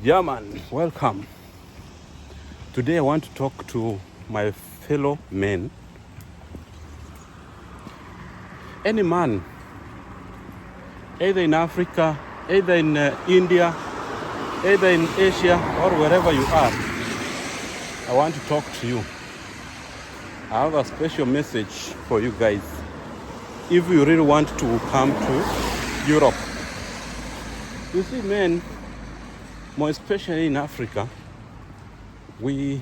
Yeah, man, welcome. Today I want to talk to my fellow men. Any man, either in Africa, either in India, either in Asia, or wherever you are, I want to talk to you. I have a special message for you guys. If you really want to come to Europe, you see, men, more especially in Africa, we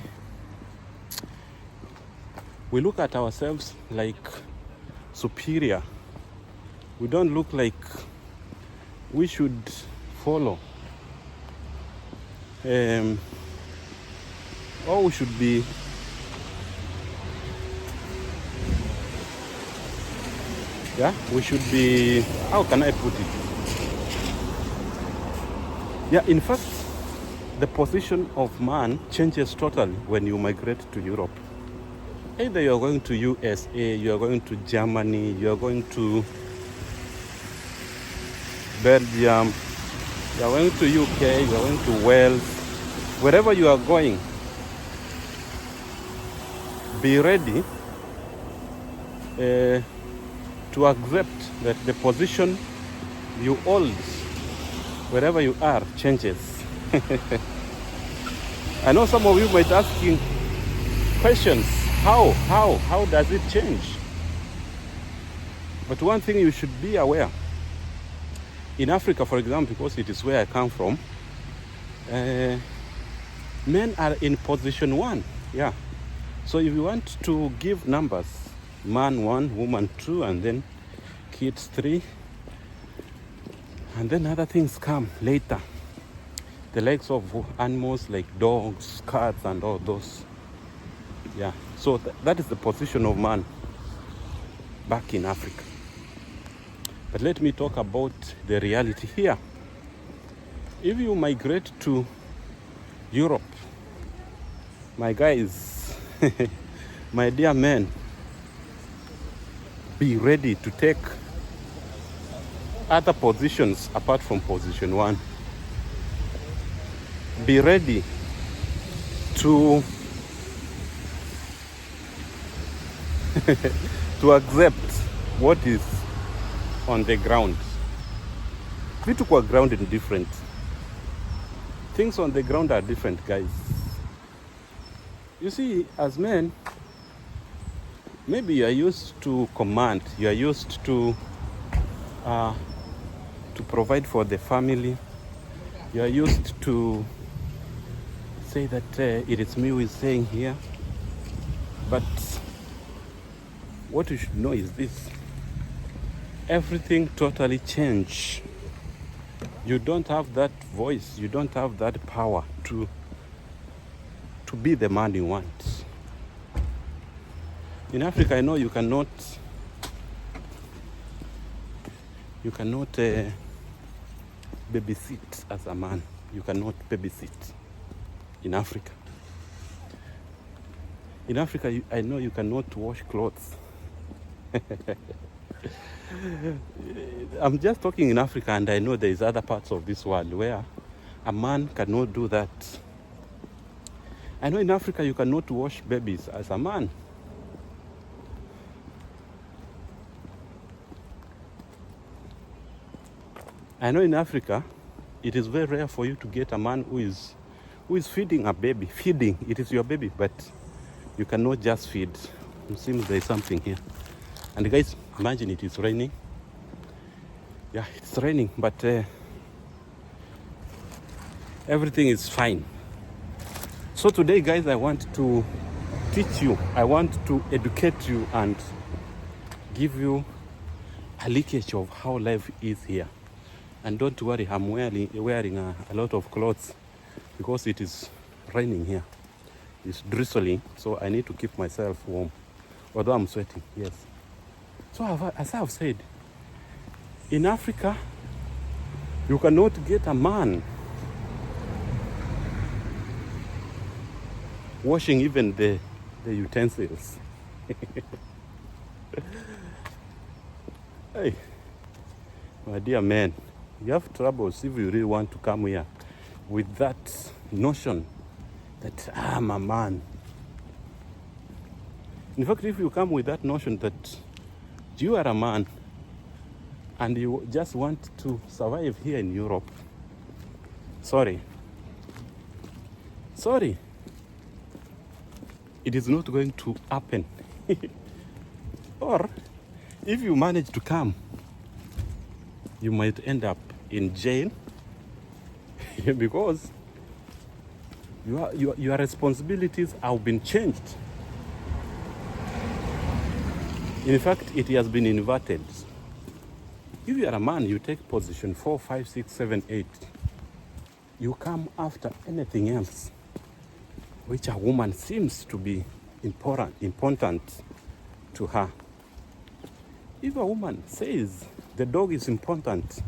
look at ourselves like superior. We don't look like we should follow, or we should be we should be, how can I put it? In fact, the position of man changes totally when you migrate to Europe. Either you are going to USA, you are going to Germany, you are going to Belgium, you are going to UK, you are going to Wales. Wherever you are going, be ready to accept that the position you hold wherever you are changes. I know some of you might be asking questions. How does it change? But one thing you should be aware, in Africa, for example, because it is where I come from, men are in position 1. So if you want to give numbers, man 1, woman 2, and then kids 3, and then other things come later. The likes of animals like dogs, cats, and all those. So that is the position of man back in Africa. But let me talk about the reality here. If you migrate to Europe, my guys, my dear men, be ready to take other positions apart from position 1. Be ready to accept what is on the ground. We took our ground in different. Things on the ground are different, guys. You see, as men, maybe you are used to command. You are used to provide for the family. You are used to say that it is me who is saying here. But what you should know is this: everything totally changed. You don't have that voice. You don't have that power to be the man you want. In Africa, I know you cannot babysit as a man. You cannot babysit in Africa. In Africa, I know you cannot wash clothes. I'm just talking in Africa, and I know there is other parts of this world where a man cannot do that. I know in Africa you cannot wash babies as a man. I know in Africa it is very rare for you to get a man who is feeding a baby. Feeding, it is your baby, but you cannot just feed. It seems there is something here. And guys, imagine it is raining. It's raining, but everything is fine. So today, guys, I want to teach you. I want to educate you and give you a leakage of how life is here. And don't worry, I'm wearing a lot of clothes because it is raining here. It's drizzling, so I need to keep myself warm, although I'm sweating, yes. So as I've said, in Africa, you cannot get a man washing even the utensils. Hey, my dear man, you have troubles if you really want to come here with that notion that I'm a man. In fact, if you come with that notion that you are a man and you just want to survive here in Europe, sorry, it is not going to happen. Or if you manage to come, you might end up in jail because your responsibilities have been changed. In fact, it has been inverted. If you are a man, you take position 4, 5, 6, 7, 8. You come after anything else, which a woman seems to be important to her. If a woman says the dog is important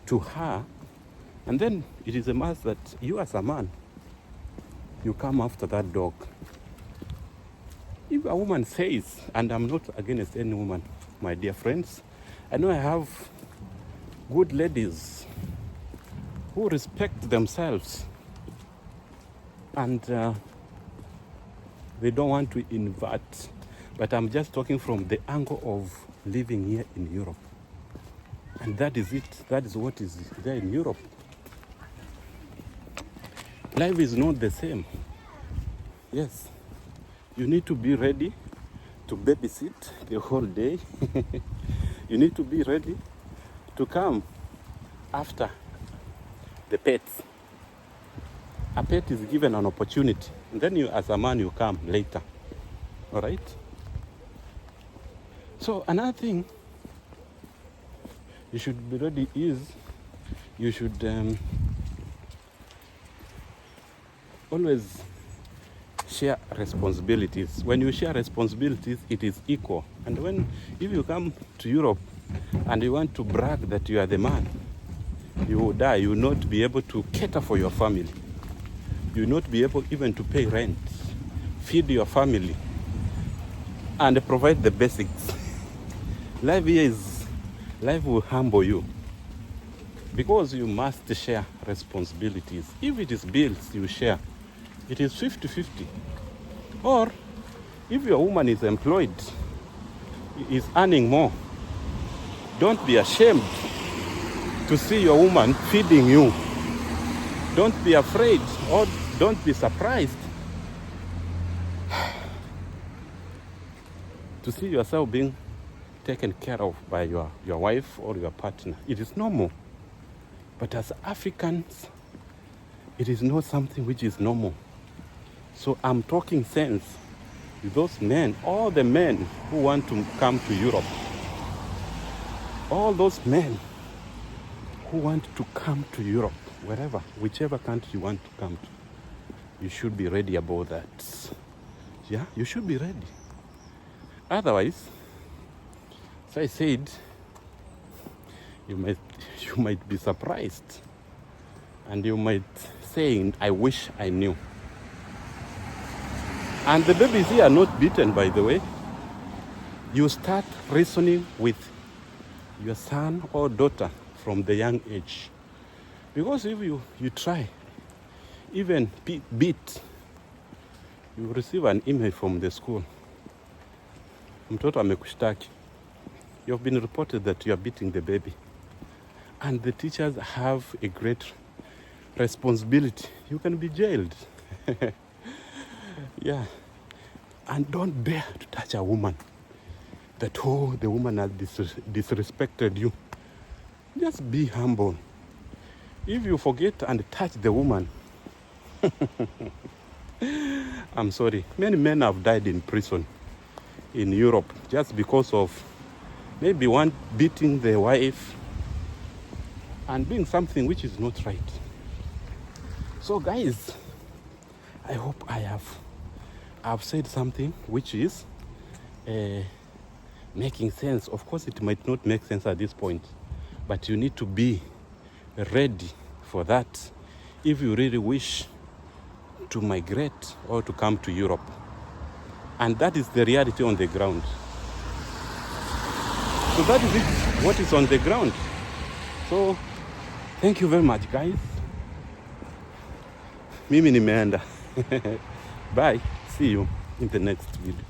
to her, and then it is a must that you as a man, you come after that dog. If a woman says, and I'm not against any woman, my dear friends, I know I have good ladies who respect themselves and they don't want to invert, but I'm just talking from the angle of living here in Europe. And that is it. That is what is there in Europe. Life is not the same. Yes. You need to be ready to babysit the whole day. You need to be ready to come after the pets. A pet is given an opportunity, and then you, as a man, you come later. All right? So another thing you should be ready is you should always share responsibilities. When you share responsibilities, it is equal. And if you come to Europe and you want to brag that you are the man, you will die. You will not be able to cater for your family. You will not be able even to pay rent, feed your family, and provide the basics. Life will humble you because you must share responsibilities. If it is bills you share, it is 50-50. Or if your woman is employed, is earning more, don't be ashamed to see your woman feeding you. Don't be afraid or don't be surprised to see yourself being taken care of by your wife or your partner. It is normal. But as Africans, it is not something which is normal. So I'm talking sense to those men, all the men who want to come to Europe, all those men who want to come to Europe, wherever, whichever country you want to come to, you should be ready about that. Yeah, you should be ready. Otherwise, as I said, you might be surprised and you might say, I wish I knew. And the babies here are not beaten, by the way. You start reasoning with your son or daughter from the young age. Because if you try, even beat, you receive an email from the school. Mtoto amekushtaki. You have been reported that you are beating the baby. And the teachers have a great responsibility. You can be jailed. Yeah. And don't dare to touch a woman. That, the woman has disrespected you. Just be humble. If you forget and touch the woman, I'm sorry. Many men have died in prison in Europe just because of maybe one beating their wife and doing something which is not right. So guys, I hope I've said something which is making sense. Of course, it might not make sense at this point, but you need to be ready for that if you really wish to migrate or to come to Europe. And that is the reality on the ground. So that is it, what is on the ground. So thank you very much, guys. Mimi nimeenda. Bye. See you in the next video.